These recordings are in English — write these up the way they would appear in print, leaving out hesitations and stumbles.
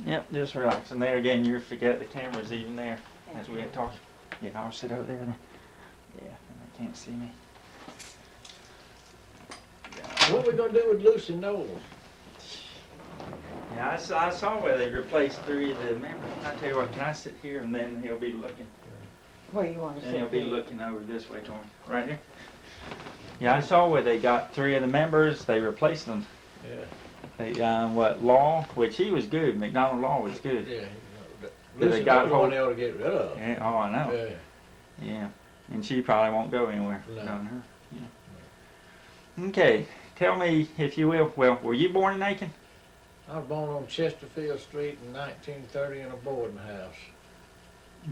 Yep, just relax. And there again, you forget the camera's even there as we had talked. Yeah, I'll sit over there then. Yeah, and they can't see me. What we gonna do with Lucy Knowles? Yeah, I saw where they replaced 3 of the members. I tell you what, can I sit here and then he'll be looking? Where you want to Then sit? he'll be looking over this way to him. Right here? Yeah, I saw where they got 3 of the members. They replaced them. Yeah. They, Law, which he was good. McDonald Law was good. Yeah. But Lucy they got was the one hold. they ought to get rid of. Yeah, oh, I know. Yeah. Yeah, and she probably won't go anywhere. No. Knowing her. Yeah. Okay, tell me if you will. Well, were you born in Aiken? I was born on Chesterfield Street in 1930 in a boarding house.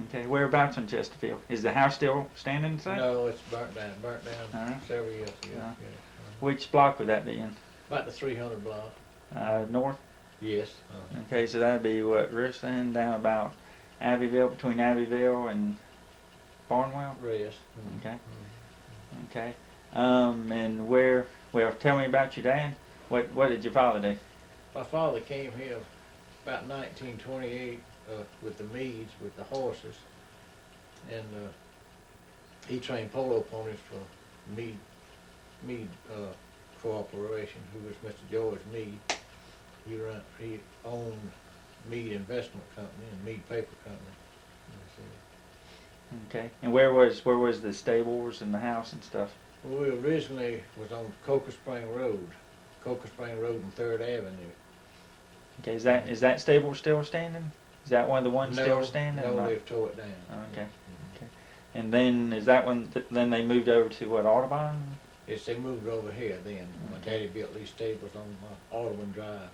Okay, whereabouts in Chesterfield? Is the house still standing the same? No, it's burnt down Uh-huh. several years ago. Yeah. Yeah. Which block would that be in? About the 300 block. North? Yes. Okay, so that'd be what, Richland down about Abbeville, between Abbeville and Barnwell? Rest. Okay. Okay. And where, well, tell me about your dad. What did your father do? My father came here about 1928 with the Meads, with the horses, and he trained polo ponies for Mead Corporation, who was Mr. George Mead. He owned Mead Investment Company and Mead Paper Company. Okay. And where was the stables and the house and stuff? Well, we originally was on Coker Spring Road and 3rd Avenue. Okay, is that stable still standing? Is that one of the ones still standing? No, or they've tore it down. Okay. Okay. And then is that one? Then they moved over to what, Audubon? Yes, they moved over here then. My daddy built these stables on Audubon Drive.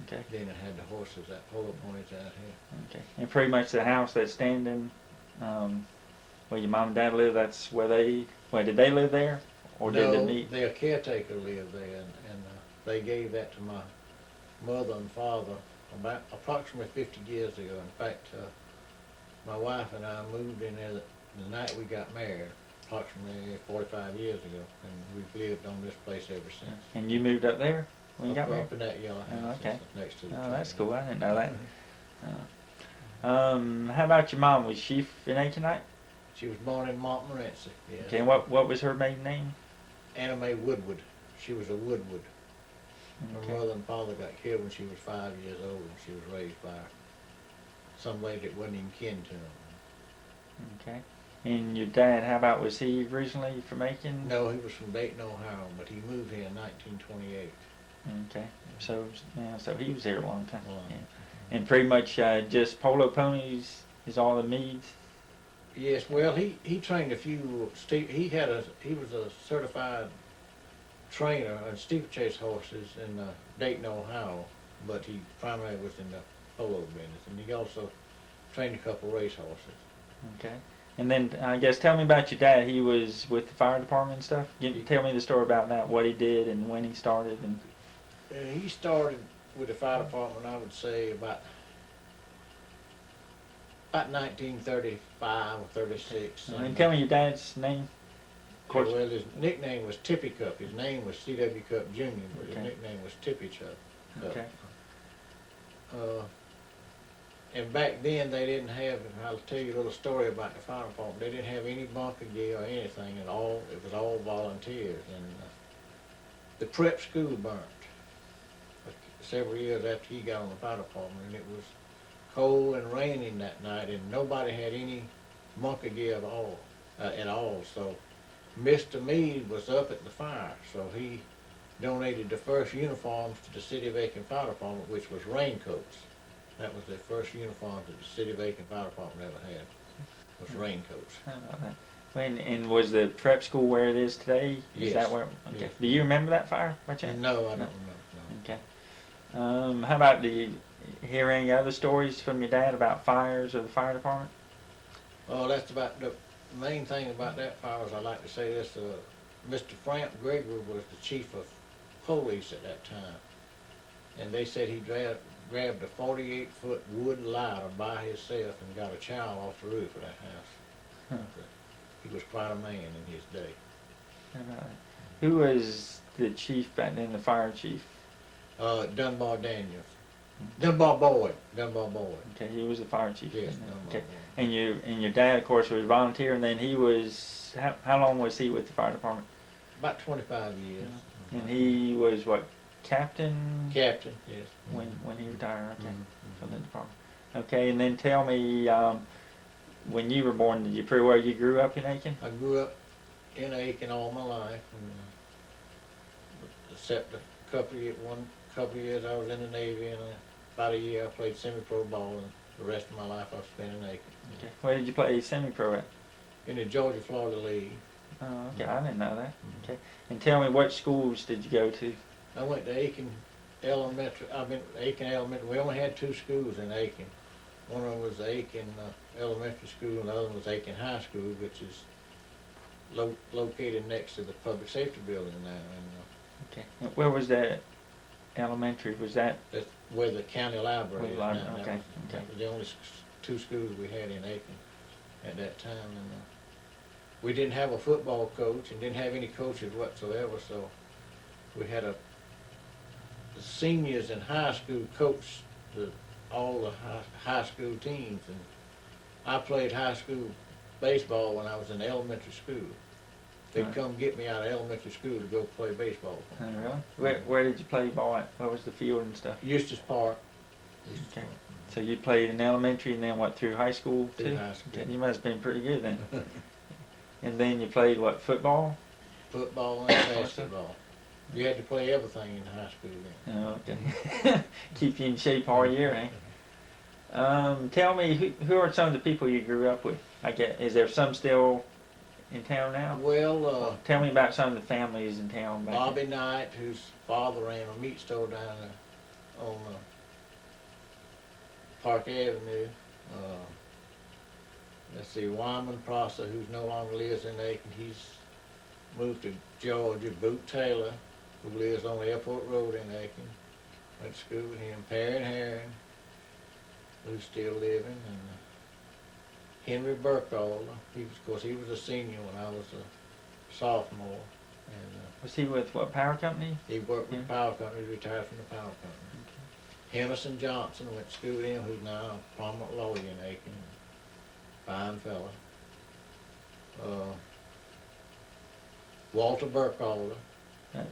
Okay. Then it had the horses, that polo ponies out here. Okay. And pretty much the house that's standing, where your mom and dad live, that's where they. Well, did they live there, or did they meet? Their caretaker lived there, and they gave that to my mother and father about approximately 50 years ago. In fact, my wife and I moved in there the night we got married, approximately 45 years ago, and we've lived on this place ever since. And you moved up there when you got married? Up in that yellow house. Oh, okay. Next to the Oh, that's train. cool. I didn't know that. How about your mom? Was she an Aikenite? She was born in Montmorency. Yes. Okay. And what was her maiden name? Anna Mae Woodward. She was a Woodward. Okay. Her mother and father got killed when she was 5 years old, and she was raised by some lady that wasn't even kin to him. Okay. And your dad, how about, was he originally from Aiken? No, he was from Dayton, Ohio, but he moved here in 1928. Okay. So so he was here a long time. Long. Yeah. And pretty much just polo ponies is all the Meads? Yes, well, he trained a few. He was a certified trainer on steeplechase horses in Dayton, Ohio, but he primarily was in the polo business, and he also trained a couple race horses. Okay. And then I guess tell me about your dad. He was with the fire department and stuff. Tell me the story about that, what he did and when he started. And He started with the fire department, I would say, about 1935 or 36. and tell me your dad's name. Of course. Well, his nickname was Tippy Cupp. His name was C.W. Cupp Jr., but his Okay. nickname was Tippy Cupp. Okay. And back then they didn't have, I'll tell you a little story about the fire department, they didn't have any bunker gear or anything at all. It was all volunteers. And the prep school burnt several years after he got on the fire department, and it was cold and raining that night, and nobody had any bunker gear at all. So Mr. Mead was up at the fire, so he donated the first uniforms to the City of Aiken Fire Department, which was raincoats. That was the first uniform that the City of Aiken Fire Department ever had, was raincoats. How about that? And was the prep school where it is today? Is Yes. that where? Okay. Yes. Do you remember that fire by chance? No, I don't remember. No. Okay. How about, do you hear any other stories from your dad about fires or the fire department? Well, that's about the main thing about that fire. Is I like to say this: Mr. Frank Gregory was the chief of police at that time, and they said he grabbed a 48-foot wood ladder by himself and got a child off the roof of that house. Huh. He was quite a man in his day. How about that? Who was the chief back then, the fire chief? Dunbar Daniels. Dunbar Boyd. Okay, he was the fire chief. Yes, then. Dunbar Okay. Boyd. And your dad, of course, was volunteer, and then he was, how long was he with the fire department? About 25 years. And he was what, captain? Captain, yes. When he retired, okay, Mhm. from the department. Okay, and then tell me, when you were born, did you pretty well, you grew up in Aiken? I grew up in Aiken all my life, and, except a couple of years I was in the Navy, and about a year I played semi-pro ball, and the rest of my life I've spent in Aiken. Okay. Where did you play semi-pro at? In the Georgia-Florida League. Oh, okay, I didn't know that. Okay. And tell me, what schools did you go to? I went to Aiken Elementary. I've been to Aiken Elementary. We only had two schools in Aiken. One of them was Aiken Elementary School, and the other one was Aiken High School, which is located next to the public safety building now. And Okay. And where was that elementary? Was that? that's where the county library is now. Okay. That was the only two schools we had in Aiken at that time. And we didn't have a football coach and didn't have any coaches whatsoever, so we had the seniors in high school coached all the high school teams, and I played high school baseball when I was in elementary school. They'd Right. come get me out of elementary school to go play baseball. Oh, really? Where did you play ball at? Where was the field and stuff? Eustis Park. Okay. So you played in elementary and then what, through high school too? Through high school. Okay, you must have been pretty good then. And then you played what, football? Football and basketball. You had to play everything in high school then. Oh, okay. Keep you in shape all year, eh? Tell me, who are some of the people you grew up with? I get, is there some still in town now? Well, Tell me about some of the families in town back Bobby Knight, whose father ran a meat store down there on Park Avenue. Let's see, Wyman Prosser, who's no longer lives in Aiken, he's moved to Georgia. Boot Taylor, who lives on Airport Road in Aiken, went to school with him. Perry Herring, who's still living, and Henry Burkholder. He was a senior when I was a sophomore, and Was he with what, power company? he worked with Yeah. the power company, retired from the power company. Henderson Johnson went to school with him, who's now a prominent lawyer in Aiken. Fine fella. Walter Burkholder,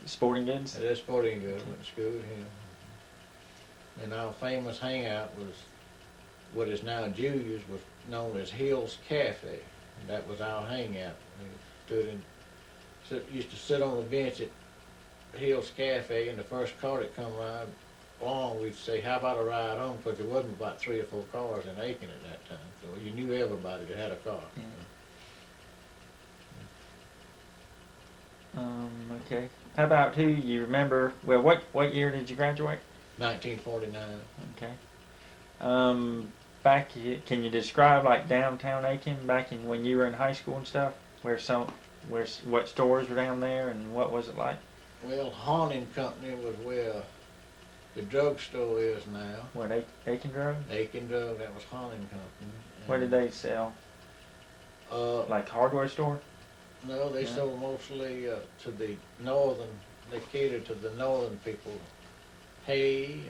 Sporting Goods? at that sporting goods, went to school with him. And our famous hangout was, what is now Julia's, was known as Hill's Cafe. And that was our hangout. Used to sit on the bench at Hill's Cafe, and the first car that come around along, we'd say, how about a ride home? Because there wasn't about 3 or 4 cars in Aiken at that time. So you knew everybody that had a car. Yeah. Okay. How about who you remember? Well, what year did you graduate? 1949. Okay. Back, can you describe like downtown Aiken back in when you were in high school and stuff? What stores were down there and what was it like? Well, Haunting Company was where the drugstore is now. What, Aiken Drug? Aiken Drug, that was Haunting Company. What did they sell? Like hardware store? No, they Yeah. sold mostly to the northern, they catered to the northern people. Hay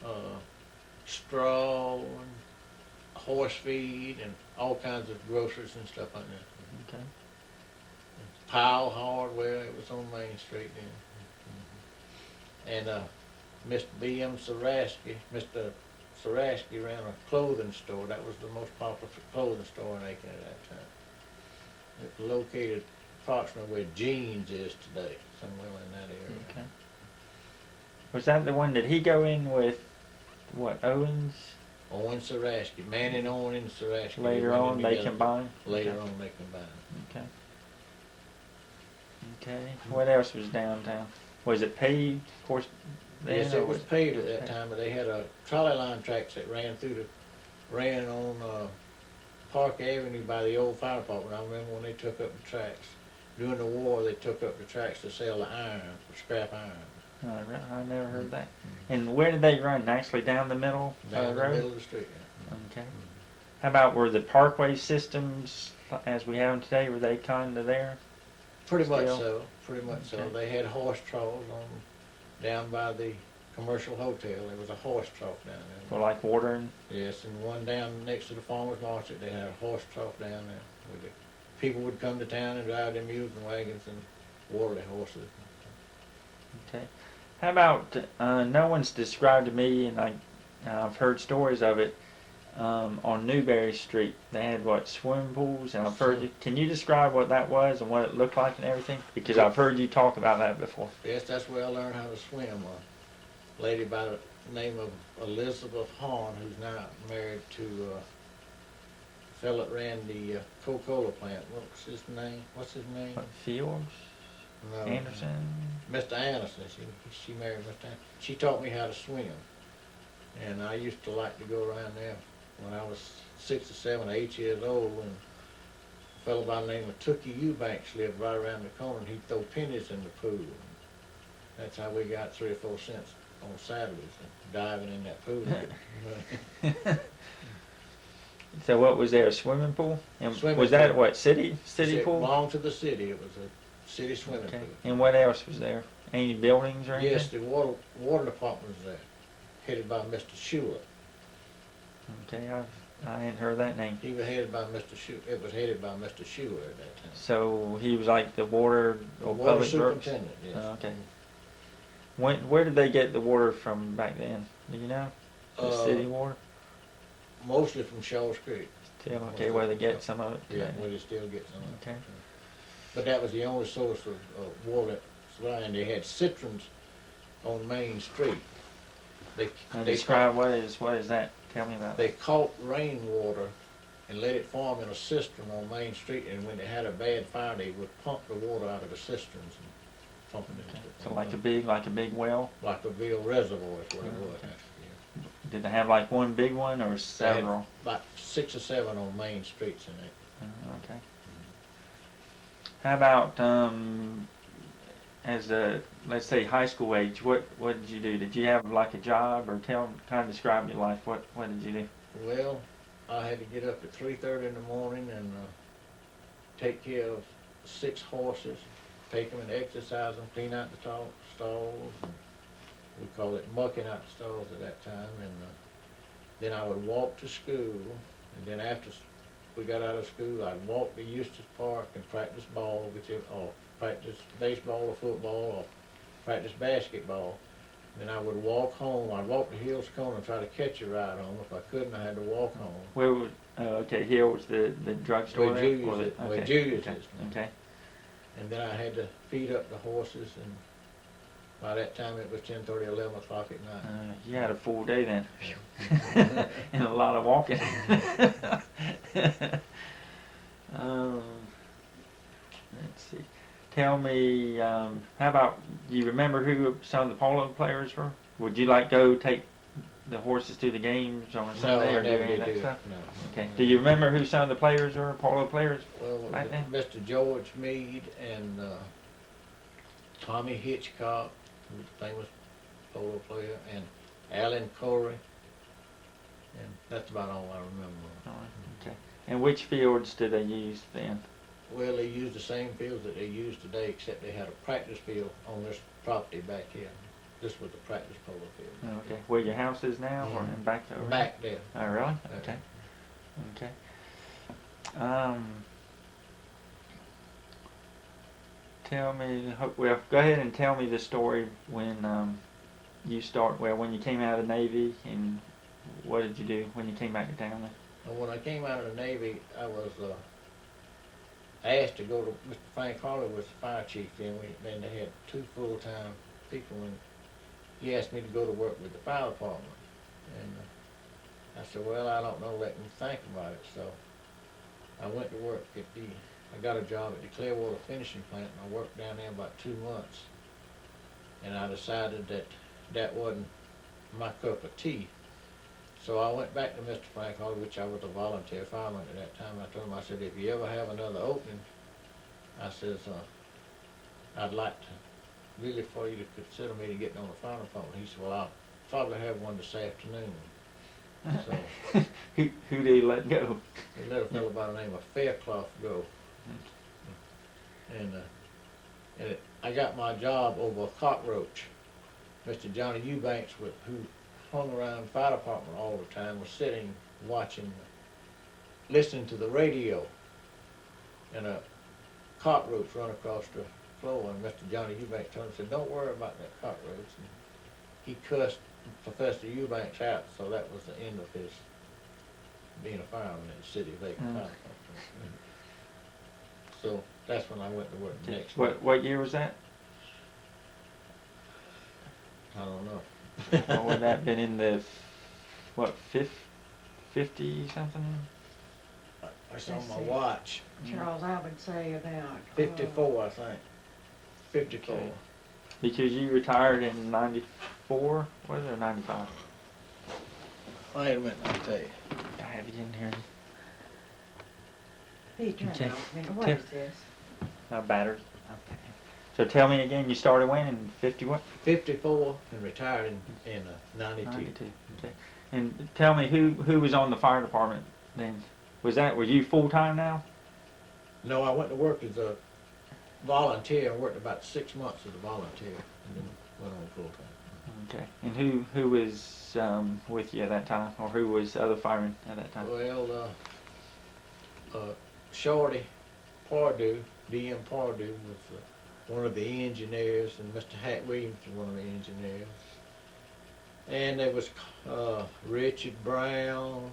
and straw and horse feed and all kinds of groceries and stuff like that. Okay. Powell Hardware, it was on Main Street then. And Mr. B.M. Mr. Sarasky ran a clothing store. That was the most popular clothing store in Aiken at that time. It was located approximately where Jeans is today, somewhere in that area. Okay. Was that the one, did he go in with, what, Owens? Owen Sarasky, Manning Owen and Sarasky. Later went in on, they together. combined? Later Okay. on, they combined. Okay. Okay. What else was downtown? Was it paved, of course? then, Yes, or it was paved at it was that paved? time, but they had a trolley line tracks that ran on Park Avenue by the old fire department. I remember when they took up the tracks. During the war, they took up the tracks to sell the iron, for scrap iron. I never heard that. And where did they run? Actually down the middle of Down the the road? middle of the street. Okay. How about, were the parkway systems as we have them today, were they kind of there? Pretty much Still? so, pretty much so. Okay. They had horse troughs down by the commercial hotel. There was a horse trough down there. For like watering? Yes, and one down next to the farmer's market, they had a horse trough down there. Where the people would come to town and drive their mules and wagons and water their horses. Okay. How about, no one's described to me, and I've heard stories of it, on Newberry Street. They had, what, swimming pools? And I've heard you, can you describe what that was and what it looked like and everything? Because I've heard you talk about that before. Yes, that's where I learned how to swim. A lady by the name of Elizabeth Horn, who's now married to a fellow that ran the Coca-Cola plant. What's his name? What, Fields? No, Anderson? Mr. Anderson. She married Mr. Anderson. She taught me how to swim. And I used to like to go around there when I was 6 or 7 or 8 years old. And a fellow by the name of Tookie Eubanks lived right around the corner, and he'd throw pennies in the pool. That's how we got 3 or 4 cents on Saturdays, diving in that pool. So what was there, a swimming pool? And Swimming was that pool. what, city It pool? belonged to the city. It was a city swimming Okay. pool. And what else was there? Any buildings or anything? Yes, the water department was there, headed by Mr. Schuler. Okay, I hadn't heard that name. He was headed by Mr. Schuler. It was headed by Mr. Schuler at that time. So he was like the water The or water public works? superintendent, yes. Okay. Where did they get the water from back then? Do you know? The city water? Mostly from Shaw's Creek. Still, okay, where they get some of it? Yeah, today. where they still get some of it. Okay. But that was the only source of water supply, and they had cisterns on Main Street. Now They describe what is that? Tell me about They it. caught rainwater and let it form in a cistern on Main Street, and when they had a bad fire, they would pump the water out of the cisterns and pump it into Okay. the So like a big well? like a real reservoir is what it was. Okay. Yeah. Did they have like one big one or They had several? about 6 or 7 on main streets in it. Okay. How about as a, let's say, high school age? What did you do? Did you have like a job, or kind of describe your life? What did you do? Well, I had to get up at 3:30 in the morning and take care of 6 horses, take them and exercise them, clean out the stalls. And we call it mucking out the stalls at that time. And then I would walk to school, and then after we got out of school, I'd walk to Eustis Park and practice ball, or practice baseball or football, or practice basketball. Then I would walk home. I'd walk to Hill's Corner and try to catch a ride home. If I couldn't, I had to walk home. Where was? Okay, here was the drugstore. Where there? Julius Or is. the- Where okay, Julius okay, is. Okay. And then I had to feed up the horses, and by that time it was 10:30, 11 o'clock at night. You had a full day then, and a lot of walking. Let's see. Tell me, how about, do you remember who some of the polo players were? Would you like go take the horses to the games on a No, Sunday I or do never any of did that do stuff? it. No. Okay. Do you remember who some of the players were, polo players? Well, Back then? Mr. George Meade and Tommy Hitchcock, who was a famous polo player, and Alan Corey, and that's about all I remember. All right, okay. And which fields did they use then? Well, they used the same fields that they use today, except they had a practice field on this property back here. This was the practice polo field. Okay. Where your house is now, or in back over? Back there. Oh, really? Okay. Okay. Tell me, well, go ahead and tell me the story when when you came out of the Navy, and what did you do when you came back to town then? And when I came out of the Navy, I was asked to go to Mr. Frank Harley was the fire chief then. Then they had 2 full-time people, and he asked me to go to work with the fire department. And I said, well, I don't know, let me think about it. So I went to work at I got a job at the Clearwater finishing plant, and I worked down there about 2 months. And I decided that that wasn't my cup of tea. So I went back to Mr. Frank Harley, which I was a volunteer fireman at that time. I told him, I said, if you ever have another opening, I says, I'd like to really for you to consider me to getting on the fire department. He said, well, I'll probably have one this afternoon. So who did he let go? he let a fellow by the name of Fairclough go. And I got my job over a cockroach. Mr. Johnny Eubanks, who hung around the fire department all the time, was sitting, watching, listening to the radio, and a cockroach run across the floor, and Mr. Johnny Eubanks told him, said, "Don't worry about that cockroach." And he cussed Professor Eubanks out, so that was the end of his being a fireman in the city of Aiken Fire Department. So that's when I went to work next. What year was that? I don't know. What would that have been in the, what, 50 something? It's on my watch. Charles, I would say about 54, I think. 54. Okay. Because you retired in 94, was it, or 95? Wait a minute, I'll tell you. I have it in here. Peter, Okay. what is this? Battery. Okay. So tell me again, you started when, in 50 what? 54 and retired in 92. 92. Okay. And tell me who was on the fire department then? Were you full time now? No, I went to work as a volunteer. I worked about 6 months as a volunteer and then went on full time. Okay. And who was with you at that time, or who was other firemen at that time? Well, Shorty Pardue, D.M. Pardue, was one of the engineers, and Mr. Hat Williams was one of the engineers. And there was Richard Brown,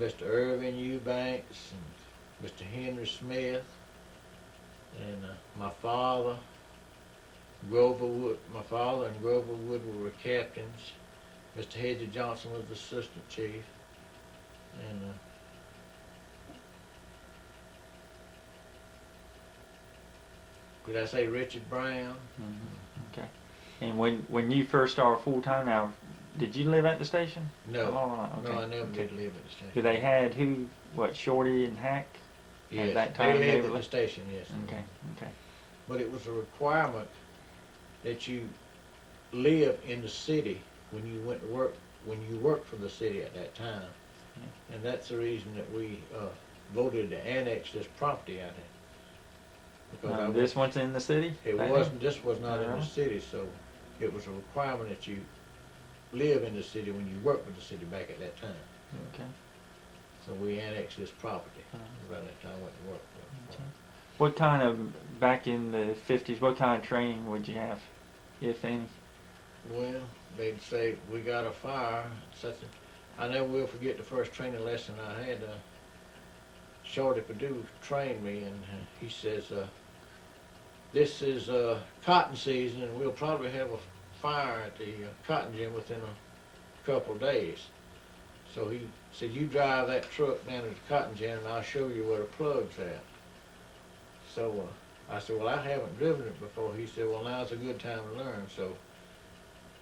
Mr. Irvin Eubanks, and Mr. Henry Smith, and my father and Grover Wood were captains. Mr. Hedgie Johnson was the assistant chief, and did I say Richard Brown? Mm-hmm. Okay. And when you first started full time now, did you live at the station? No, Okay. no, I never Okay. did live at the station. So they had Shorty and Hack? Yes, that time they they lived were at the station, yes. Okay. Okay. But it was a requirement that you live in the city when you went to work, when you worked for the city at that time. Yeah. And that's the reason that we voted to annex this property out here. Because This one's in the city? it Back wasn't, this was not in the Uh-huh. city, so it was a requirement that you live in the city when you worked with the city back at that time. then? Okay. So we annexed this property Uh-huh. around that time I went to work for. Okay. What kind of, back in the 50s, what kind of training would you have, if any? Well, they'd say, "We got a fire," such a, I never will forget the first training lesson I had. Shorty Purdue trained me, and he says, "This is cotton season, and we'll probably have a fire at the cotton gin within a couple of days." So he said, "You drive that truck down to the cotton gin, and I'll show you where the plug's at." So I said, "Well, I haven't driven it before." He said, "Well, now's a good time to learn." So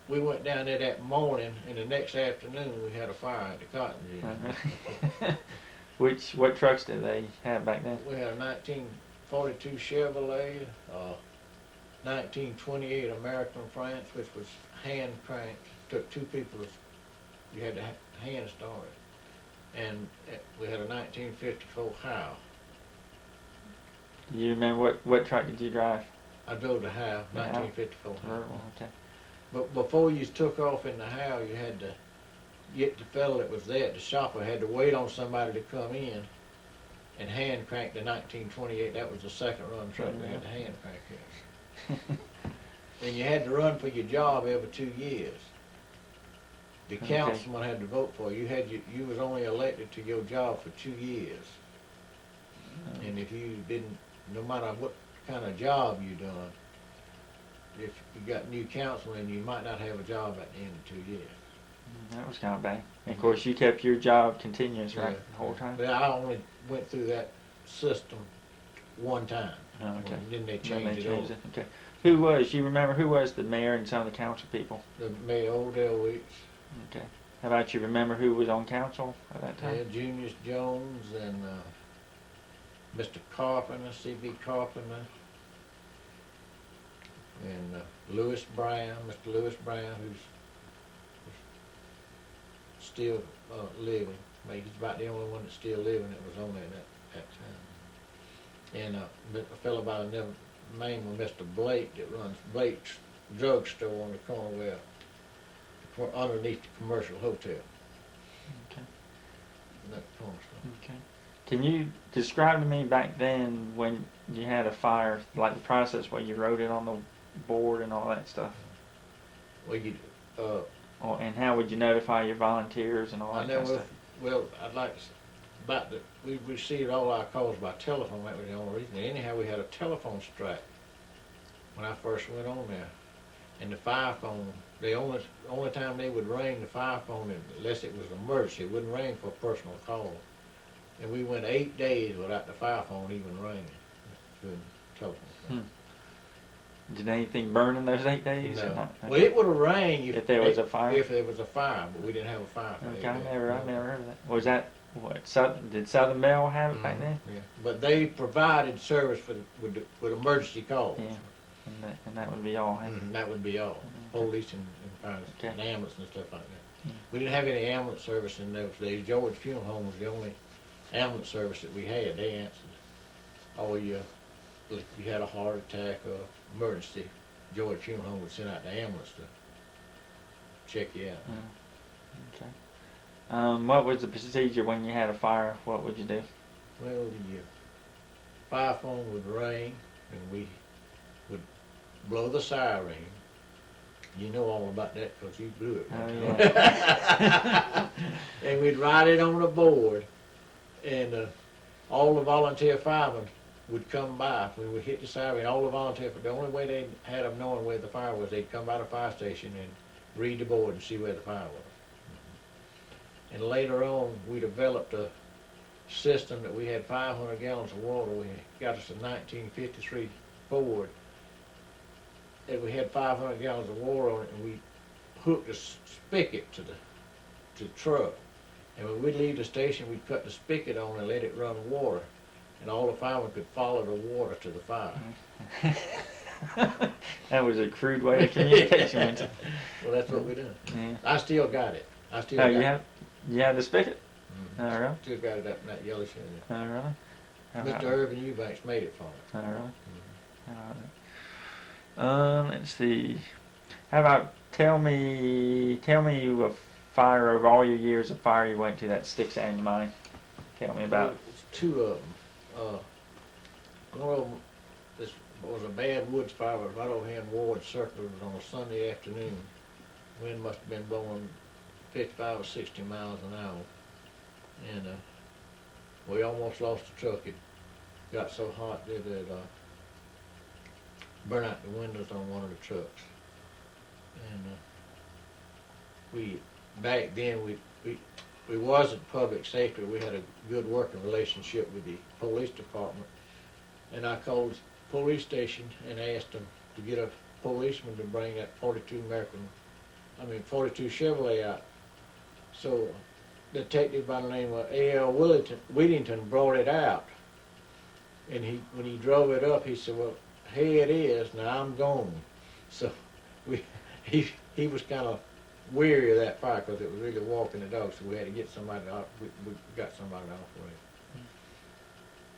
we went down there that morning, and the next afternoon we had a fire at the cotton gin. What trucks did they have back then? We had a 1942 Chevrolet, 1928 American France, which was hand cranked. Took 2 people. You had to hand start it. And we had a 1954 Howe. Do you remember what truck did you drive? I drove the Howe, The Howe? 1954 Howe. Okay. But before you took off in the Howe, you had to get the fellow that was there at the shop. I had to wait on somebody to come in and hand crank the 1928. That was the second run truck. We had to hand crank it. And you had to run for your job every 2 years. The Okay. councilman had to vote for you. You was only elected to your job for 2 years. And if you didn't, no matter what kind of job you done, if you got new councilman, you might not have a job at the end of 2 years. That was kind of bad. And of course, you kept your job continuous, right, Yeah. the whole time? But I only went through that system one time. Oh, okay. And then they Then changed they it changed over. it. Okay. You remember who was the mayor and some of the council people? The Mayor Odell Weeks, Okay. How about you remember who was on council at that time? Junius Jones, and Mr. Carpenter, C.B. Carpenter, and Lewis Brown, Mr. Lewis Brown, who's still living. He's about the only one that's still living that was on there at that time. And a fellow by the name of Mr. Blake that runs Blake's drugstore on the corner where, underneath the commercial hotel. Okay. That corner store. Okay. Can you describe to me back then when you had a fire, like the process where you wrote it on the board and all that stuff? Well, you, And how would you notify your volunteers and all I that know, kind of stuff? well, I'd like to, we received all our calls by telephone, that was the only reason. Anyhow, we had a telephone strike when I first went on there. And the fire phone, the only time they would ring the fire phone, unless it was an emergency, it wouldn't ring for personal calls. And we went 8 days without the fire phone even ringing, doing telephone. Did anything burn in those 8 days? Or No. not? Well, it would have rang If there was a fire? If there was a fire, but we didn't have a fire for 8 Okay, days. I never No. heard of that. Was that what? Did Southern Bell have it back then? Yeah, but they provided service with emergency calls. Yeah, and that would be all. Huh? That would be all. Police and fire Okay. and ambulance and stuff like that. Yeah. We didn't have any ambulance service in those days. George Funeral Home was the only ambulance service that we had. They answered all your, if you had a heart attack or emergency, George Funeral Home would send out the ambulance to check you out. Okay. What was the procedure when you had a fire? What would you do? Well, the fire phone would ring, and we would blow the siren. You know all about that because you blew it. Oh, yeah. And we'd write it on a board, and all the volunteer firemen would come by. When we hit the siren, all the volunteer, the only way they had of knowing where the fire was, they'd come by the fire station and read the board and see where the fire was. And later on, we developed a system that we had 500 gallons of water. We got us a 1953 Ford, and we had 500 gallons of water on it, and we hooked a spigot to the truck. And when we'd leave the station, we'd cut the spigot on and let it run water, and all the firemen could follow the water to the fire. That was a crude way of communication. Wasn't it? Well, that's what we done. Yeah. I still got it. I still Oh, got you have the spigot? Mhm. Oh, really? Still got it up in that yellow shed. Oh, really? How about Mr. Irvin Eubanks made it for me. Oh, really? Let's see. How about tell me a fire over all your years of fire you went to that sticks out in your mind. Tell me about it. It's two of them. One of them was a bad woods fire, but right over here in Ward Circle. It was on a Sunday afternoon. Wind must have been blowing 55 or 60 miles an hour. And we almost lost the truck. It got so hot that it burned out the windows on one of the trucks. And back then we wasn't public safety. We had a good working relationship with the police department. And I called the police station and asked them to get a policeman to bring that 42 42 Chevrolet out. So the detective by the name of A.L. Whittington brought it out. And when he drove it up, he said, "Well, here it is, now I'm gone." So he was kind of weary of that fire because it was really walking the dog, so we had to get somebody off. We got somebody off with it.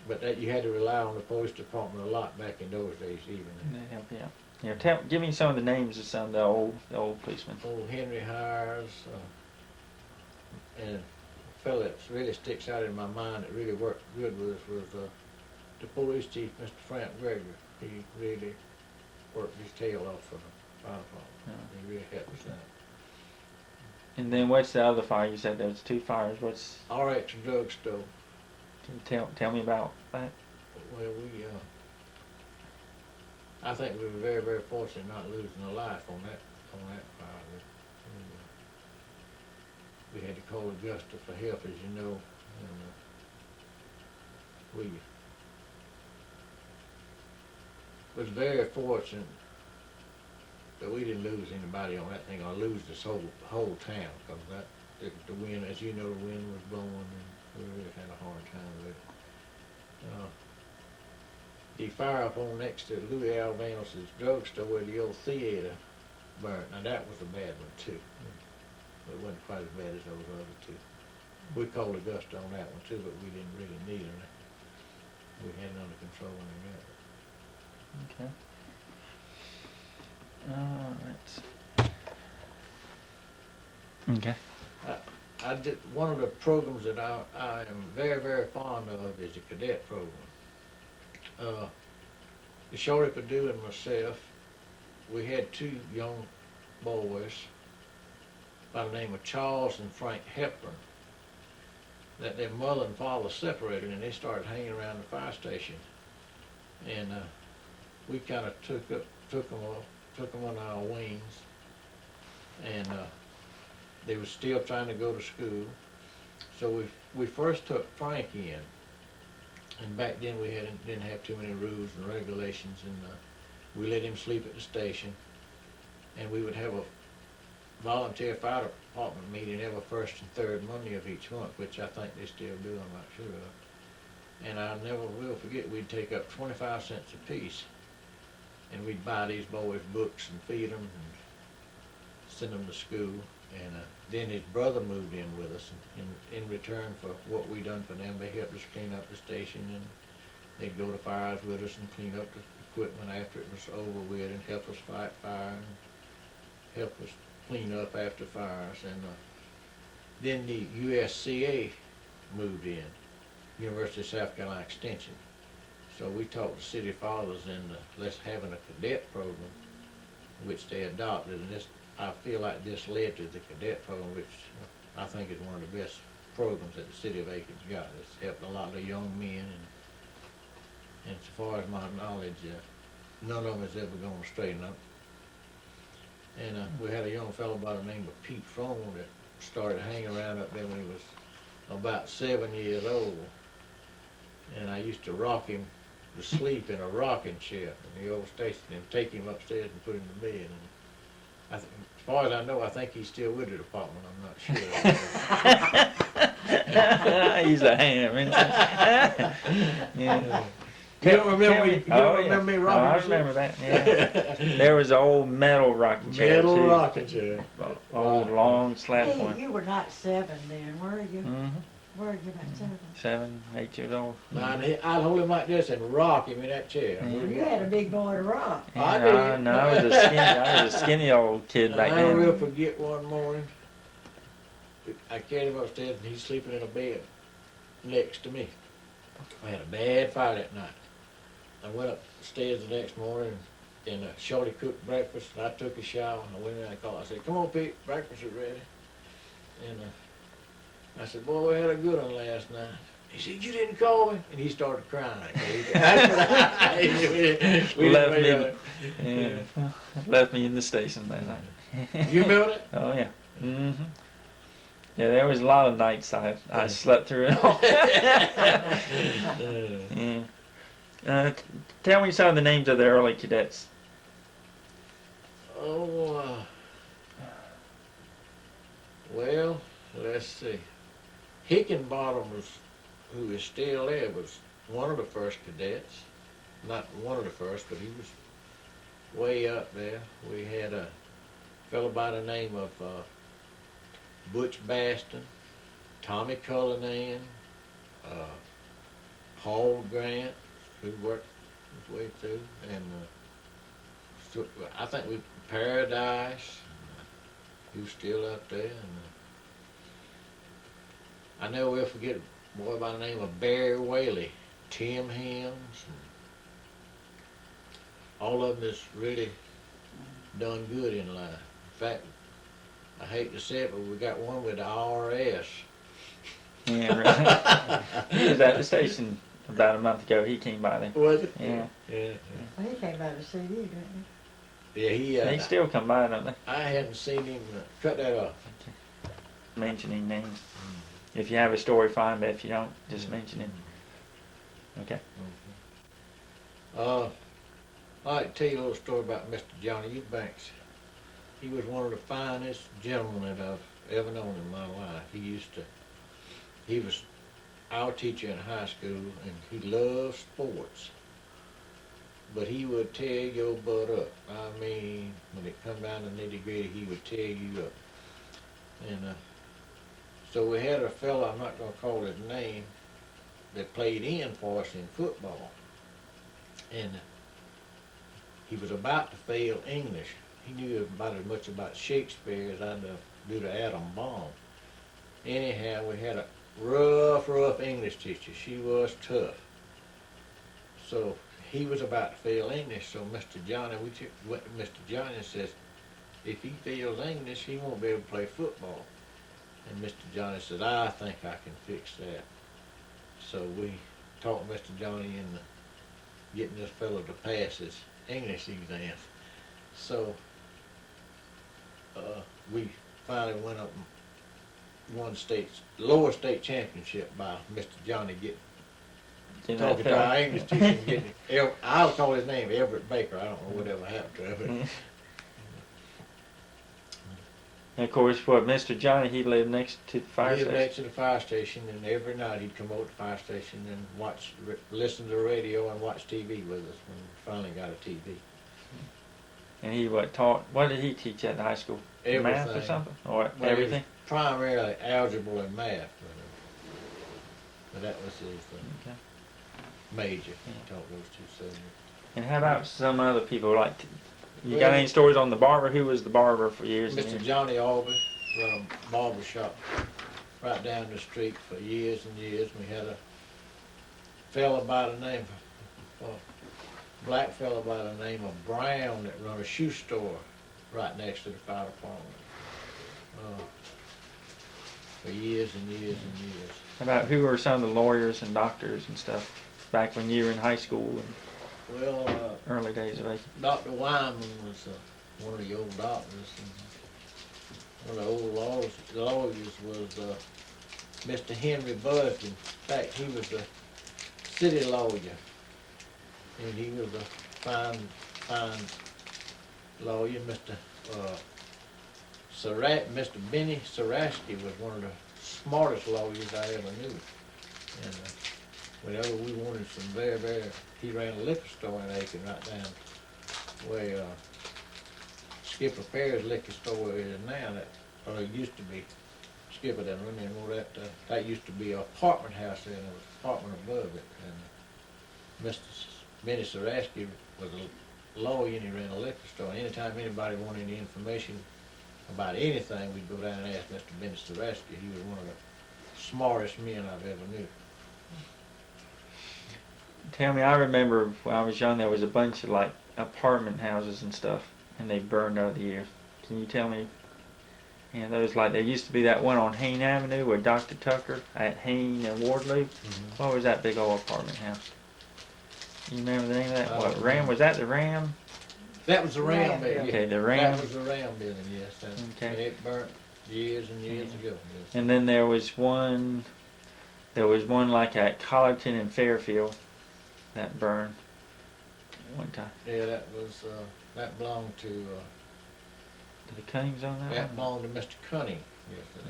But that you had to rely on the police department a lot back in those days, even. Yeah. Give me some of the names of some of the old policemen. Old Henry Hires, and a fellow that really sticks out in my mind that really worked good with us was the police chief, Mr. Frank Gregory. He really worked his tail off for the fire department. He really helped us out. And then what's the other fire? You said there was two fires. What's? RX Drugstore. Can you tell me about that? Well, I think we were very, very fortunate not losing a life on that fire. We had to call Augusta for help, as you know, and we was very fortunate that we didn't lose anybody on that thing, or lose this whole town, because the wind, as you know, the wind was blowing, and we really had a hard time with it. The fire up on next to Louis Alvanos' drugstore where the old theater burned. Now that was a bad one too. It wasn't quite as bad as those other two. We called Augusta on that one too, but we didn't really need her. We had it under control when we got it. Okay. Okay. I did, one of the programs that I am very, very fond of is the cadet program. The Shorty Purdue and myself, we had two young boys by the name of Charles and Frank Hepburn, that their mother and father separated and they started hanging around the fire station. And we kind of took them on our wings, and they were still trying to go to school. So we first took Frank in, and back then we didn't have too many rules and regulations, and we let him sleep at the station, and we would have a volunteer fire department meeting every first and third Monday of each month, which I think they still do, I'm not sure of. And I never will forget, we'd take up 25 cents a piece, and we'd buy these boys books and feed them and send them to school. And then his brother moved in with us, and in return for what we done for them, they helped us clean up the station, and they'd go to fires with us and clean up the equipment after it was over with, and help us fight fire, and help us clean up after fires. And then the USCA moved in, University of South Carolina Extension. So we talked the city fathers into let's having a cadet program, which they adopted, and this, I feel like this led to the cadet program, which I think is one of the best programs that the city of Aiken's got. It's helped a lot of young men, and as far as my knowledge, none of them has ever gone straighten up. And we had a young fellow by the name of Pete Frome that started hanging around up there when he was about 7 years old. And I used to rock him to sleep in a rocking chair in the old station and take him upstairs and put him to bed. And as far as I know, I think he's still with the department. I'm not sure. He's a ham, isn't he? Yeah. You don't remember me? You don't remember me Oh, rocking I the chair? remember that. Yeah. There was an old metal rocking chair Metal too. rocking chair. Old long slab Hey, one. you were not 7 then, were you? Mm-hmm. Were you not 7? 7, 8 years old. Now, I'd hold him like this and rock him in that chair. Yeah. You had a big boy to rock. I Yeah, did. no, I was a skinny old kid back I never will then. forget one morning, I carried him upstairs and he's sleeping in a bed next to me. I had a bad fight that night. I went upstairs the next morning and Shorty cooked breakfast, and I took a shower, and I went in and I called. I said, "Come on, Pete, breakfast is ready." And I said, "Boy, we had a good one last night." He said, "You didn't call me?" And he started crying. Left me in the station that night. You remember it? Oh yeah. Mm-hmm. Yeah, there was a lot of nights I slept through it all. Yeah. Tell me some of the names of the early cadets. Oh, well, let's see. Hickenbottom, who is still there, was one of the first cadets. Not one of the first, but he was way up there. We had a fellow by the name of Butch Baston, Tommy Cullinan, Paul Grant, who worked his way through, and so I think Paradise, he was still up there, and I never will forget a boy by the name of Barry Whaley, Tim Hems, and all of them has really done good in life. In fact, I hate to say it, but we got one with the RS. Yeah, right. He was at the station about a month ago. He came by there. Was it? Yeah. Yeah. Well, he came by to see you, didn't Yeah, They still come by, don't they? I hadn't seen him cut that off. Mentioning names. If you have a story, fine, but if you don't, just mention it. Okay. I'd like to tell you a little story about Mr. Johnny Eubanks. He was one of the finest gentlemen that I've ever known in my life. He was our teacher in high school, and he loved sports. But he would tear your butt up. I mean, when it come down to nitty-gritty, he would tear you up. And so we had a fellow, I'm not going to call his name, that played in for us in football. And he was about to fail English he knew about as much about Shakespeare as I do to Adam Baum. Anyhow, we had a rough English teacher. She was tough. So he was about to fail English, so Mr. Johnny, went to Mr. Johnny and says, if he fails English, he won't be able to play football. And Mr. Johnny says, I think I can fix that. So we talked Mr. Johnny into getting this fellow to pass his English exam. So we finally went up and won lower state championship by Mr. Johnny talking to our English teacher and getting, I'll call his name Everett Baker. I don't know whatever happened to him. And of course, what Mr. Johnny, he lived next to the fire He lived station. next to the fire station, and every night he'd come over to the fire station and listen to the radio and watch TV with us when we finally got a TV. And he what did he teach at the high school? Everything. Math or something? Or Well, it was everything? primarily algebra and math, but that was his Okay. major. Yeah. He taught those two subjects. And how about some other people like, you Well, got any stories on the barber? Who was the barber for years and Mr. years? Johnny Albee run a barber shop right down the street for years and years. We had a fella by the name, black fella by the name of Brown that run a shoe store right next to the fire department. For years and years and years. How about who were some of the lawyers and doctors and stuff back when you were in high school and Well, early days of Aiken? Dr. Wyman was one of the old doctors. And one of the old lawyers was Mr. Henry Busby. In fact, he was a city lawyer, and he was a fine lawyer. Mr. Benny Sarasky was one of the smartest lawyers I ever knew. And whenever we wanted some he ran a liquor store in Aiken right down where Skipper Perry's liquor store is now. Or it used to be. Skipper doesn't run anymore. That used to be an apartment house there, and there was an apartment above it. And Mr. Benny Sarasky was a lawyer, and he ran a liquor store. Anytime anybody wanted any information about anything, we'd go down and ask Mr. Benny Sarasky. He was one of the smartest men I've ever knew. Tell me, I remember when I was young, there was a bunch of like apartment houses and stuff, and they burned over the years. Can you tell me? Yeah, those like there used to be that one on Hain Avenue with Dr. Tucker at Hain and Wardloo. Mm-hmm. What was that big old apartment house? You remember the name of that? I What don't Ram? know. Was that the Ram? That was the Ram Ram building. Okay, the Ram. That was the Ram building, yes. Okay. And it burnt years and years ago. Yes. And then there was one like at Colleton and Fairfield that burned one time. Yeah, that belonged to Did the Cunnings own that that one? belonged to Mr. Cunning. Yes, at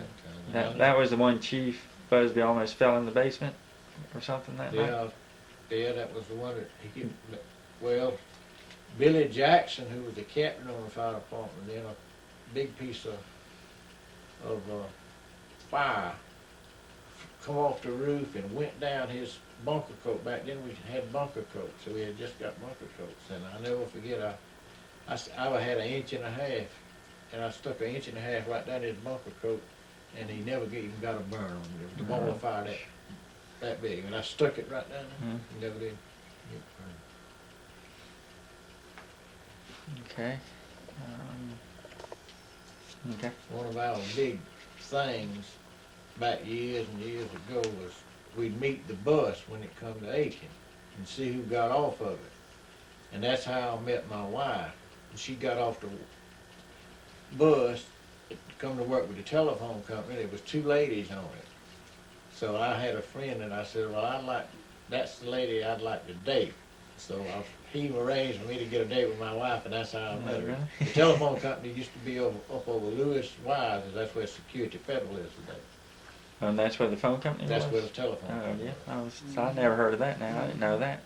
that time. That was the one Chief Busby almost fell in the basement or something that night? Yeah, that was the one that well, Billy Jackson, who was the captain on the fire department, then a big piece of fire come off the roof and went down his bunker coat. Back then we had bunker coats, so we had just got bunker coats. And I'll never forget, I had 1.5 inches, and I stuck 1.5 inches right down his bunker coat, and he never even got a burn on it. The ball of fire that big, and I stuck it right down there. He never did get burned. Okay. Okay. One of our big things back years and years ago was we'd meet the bus when it come to Aiken and see who got off of it. And that's how I met my wife. And she got off the bus to come to work with the telephone company. There was 2 ladies on it. So I had a friend and I said, well, that's the lady I'd like to date. So he arranged for me to get a date with my wife, and that's how I met her. Really? The telephone company used to be up over Lewis Wise, and that's where Security Federal is today. And that's where the phone company That's was? where the telephone Oh, company yeah. is. I never heard of that now. I didn't know that.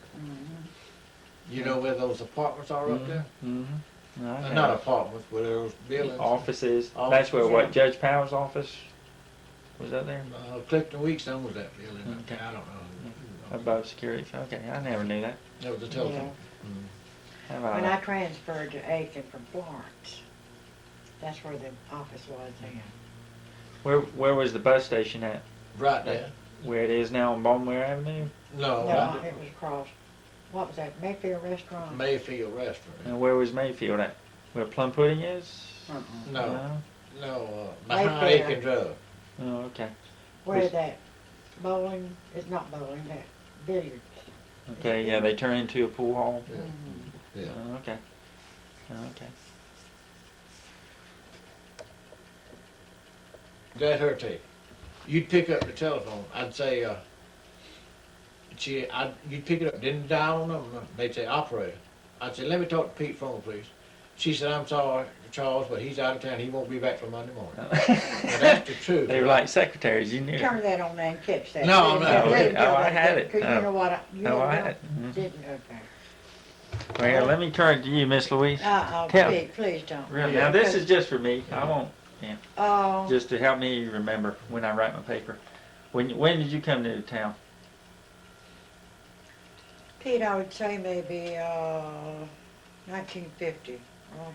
You know where those apartments are up there? Mm-hmm. No, Not apartments, but those buildings. Offices. Offices. That's where what Judge Powell's office was up there? Clifton Weeks owns that building. Okay. I don't know. Above security. Okay, I never knew that. That was the telephone. How about When I that? transferred to Aiken from Florence, that's where the office was then. Where was the bus station at? Right there. Where it is now on Baltimore Avenue? No, No, it was across, what was that, Mayfield Restaurant? Mayfield Restaurant. And where was Mayfield at? Where Plum Pudding is? No, no, behind Mayfair. Aiken Road. Oh, okay. Where that bowling, it's not bowling, that billiards. Okay, yeah, they turn into a pool hall. Yeah. Mhm. Yeah. Oh, okay. Oh, okay. That's her take. You'd pick up the telephone, I'd say, you'd pick it up, didn't dial on them, they'd say, operator. I'd say, let me talk to Pete phone, please. She said, I'm sorry, Charles, but he's out of town, he won't be back till Monday morning. Now, that's the truth. They were like secretaries, you knew. Turn that on there and catch that. No, Let no. him- let him Oh, tell I that had again, it. 'cause you Oh. know what, you Oh, I know, had it. Mhm. didn't, okay. Well, here, let me turn to you, Miss Louise. Uh-oh, Tell- please don't. Really, Yeah. now this is just for me. I won't, Oh, just to help me remember when I write my paper. When did you come to the town? Pete, I would say maybe, 1950, right?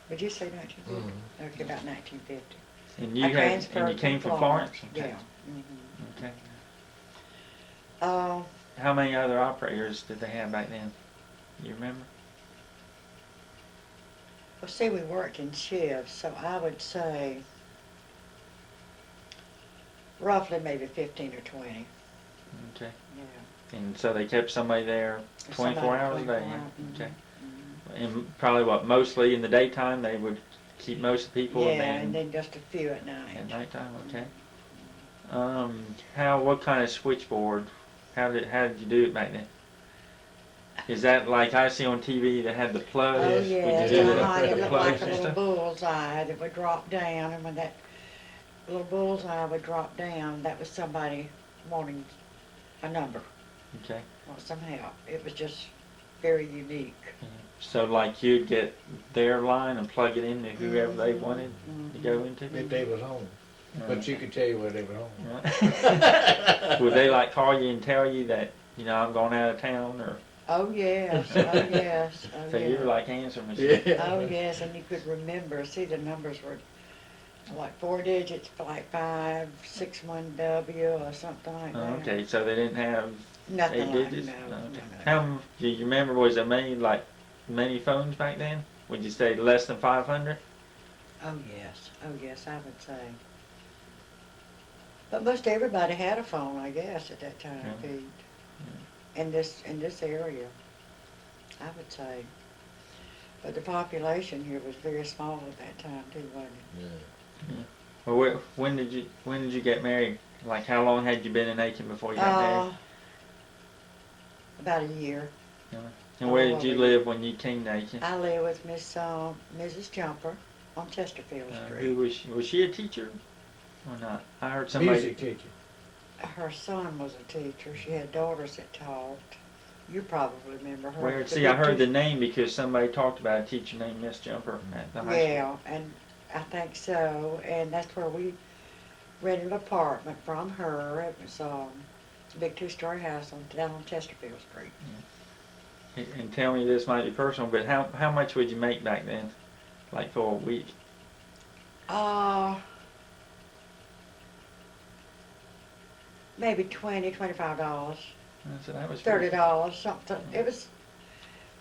Would you say 1950? Mhm. Okay, about 1950. And I you transferred came from Florence? Yeah. Okay. Mhm. Okay. Uh, How many other operators did they have back then? You remember? well, see, we worked in shifts, so I would say roughly maybe 15 or 20, Okay. yeah. And so they kept somebody there 24 Somebody hours a day? 24 yeah? hours, Okay. mhm. And probably what, mostly in the daytime they would keep most of the people Yeah, and and then then just a few at night. at nighttime, okay. What kind of switchboard, how did you do it back then? Is that like I see on TV that had the plug? Oh, Would yeah, you do the- it the looked plugs like a and little stuff? bullseye that would drop down, and when that little bullseye would drop down, that was somebody wanting a number Okay. or some help. It was just very unique. So like you'd get their line and plug it into whoever they Mhm, wanted to mhm. go into? If they was home, but you could tell you where they were home. Right. Would they like call you and tell you that, I'm going out of town or? Oh, yes, oh, yes, oh, So you were yeah. like answering machine? Yeah. Oh, yes, and you could remember, see, the numbers were like 4 digits, like 561W or something like Oh, that. okay, so they didn't have Nothing 8 like, digits? no, Oh, okay. no. How, do you remember, was there many phones back then? Would you say less than 500? Oh, yes, I would say. But most everybody had a phone, I guess, at that time, Yeah. Pete. In this area, I would say. But the population here was very small at that time too, wasn't it? Yeah. Well, when did you get married? Like how long had you been in Aiken before you got married? About a year. And where did well, you we- live when you came to Aiken? I lived with Mrs. Jumper on Chesterfield Street. Who was she a teacher or not? I heard somebody. Music teacher. Her son was a teacher. She had daughters that taught. You probably remember her. Where? The See, I big heard the teacher. name because somebody talked about a teacher named Miss Jumper at the high school. Yeah, and I think so. And that's where we rented an apartment from her. It was a big 2-story house down on Chesterfield Street. And tell me, this might be personal, but how much would you make back then, like for a week? Maybe $25, So that was $30, something. It was,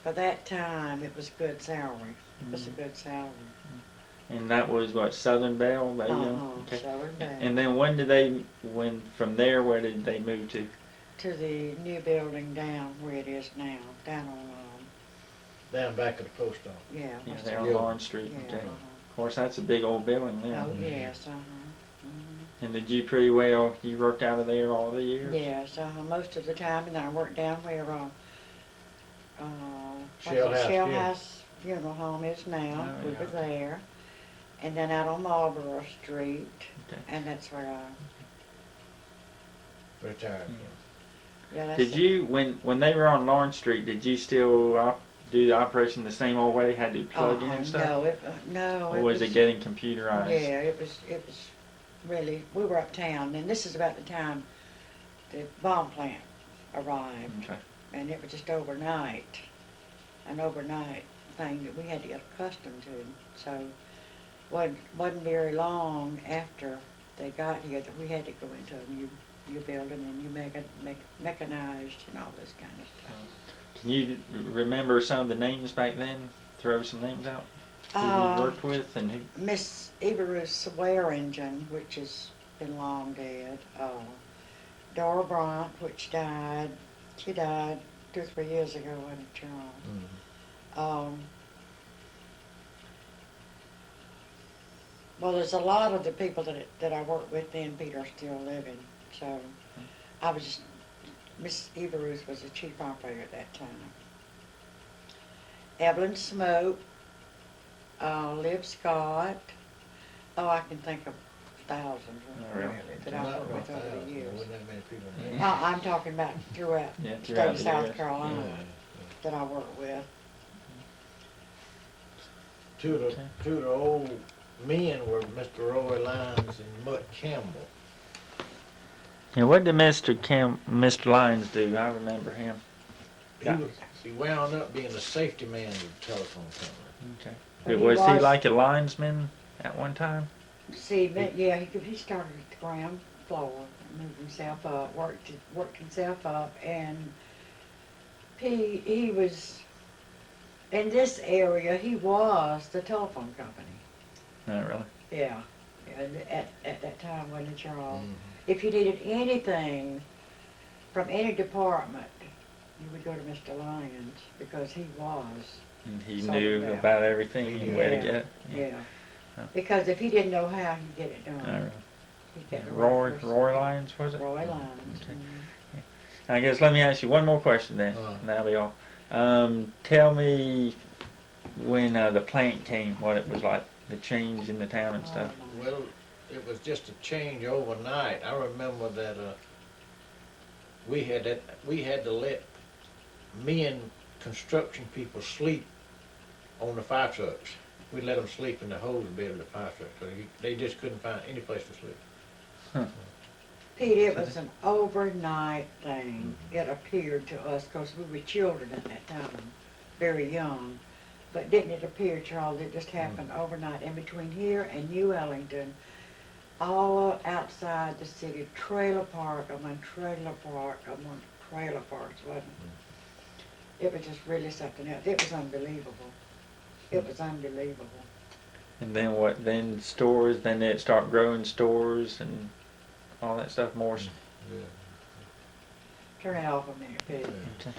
for that time, it was good salary. It was a Mhm. good salary. And that was what, Southern Belle? Okay. Southern Belle. And then when from there, where did they move to? To the new building down where it is now, down on, Down back at the post office. yeah. Yeah, what's there that? on Yeah. Lawrence Street. Yeah, Okay. Of course, that's a big old building there. Oh, yes, mhm. And did you pretty well? You worked out of there all the years? Yes, most of the time, and then I worked down where, Shell House Shell Funeral. House Funeral Home is now. Oh, We yeah. were there. And then out on Marlborough Street, Okay. and that's where Retired. yeah, that's. Did you when they were on Lawrence Street? Did you still do the operation the same old way? Had to plug in and stuff, No, or was it getting computerized? Yeah, it was really, we were uptown, and this is about the time the bomb plant arrived, Okay. and it was just overnight. an overnight thing that we had to get accustomed to. So wasn't very long after they got here that we had to go into a new building and new mechanized and all this kind of stuff. Can you remember some of the names back then? Throw some names out. Who you worked with and who? Miss Eva Ruth Swearingen, which has been long dead. Dora Bryant, which died. She died 2 or 3 years ago, wasn't it, Charles? Well, there's a lot of the people that I worked with then, Peter, are still living. So I was just, Miss Eva Ruth was the chief operator at that time. Evelyn Smoke, Liv Scott. Oh, I can think of thousands really, that I worked with over the years. Wasn't that many people there? I'm talking about throughout the state of South Carolina that I worked with. Two of the old men were Mr. Roy Lyons and Mutt Campbell. And what did Mr. Lyons do? I remember him. He wound up being the safety man of the telephone company. Okay. But Was he like a linesman at one time? See, yeah, he started at the ground floor, moved himself up, worked himself up, and he was in this area. He was the telephone company. Not really. Yeah, at that time, wasn't it, Charles? Mm-hmm. If you needed anything from any department, you would go to Mr. Lyons because he was. And he Sort knew of, about everything and where to get it. Yeah. Oh. Because if he didn't know how, he'd get it done. Not really. He'd get the right person. Roy Lyons, was it? Roy Lyons. Okay. Mhm. I guess let me ask you one more question then. And that'll be all. Tell me when the plant came, what it was like, the change in the town and stuff. Well, it was just a change overnight. I remember that we had to let men, construction people, sleep on the fire trucks. We let them sleep in the hose bed of the fire truck, so they just couldn't find any place to sleep. Huh. Pete, it was an overnight thing. It appeared to us, because we were children at that time, very young. But didn't it appear, Charles, it just happened overnight. And between here and New Ellington, all outside the city, trailer park among trailer park among trailer parks, wasn't it? It was just really something else. It was unbelievable. It was unbelievable. And then what? Then stores. Then it start growing stores and all that stuff more. Yeah. Turn it off a minute, Pete. Yeah. Okay.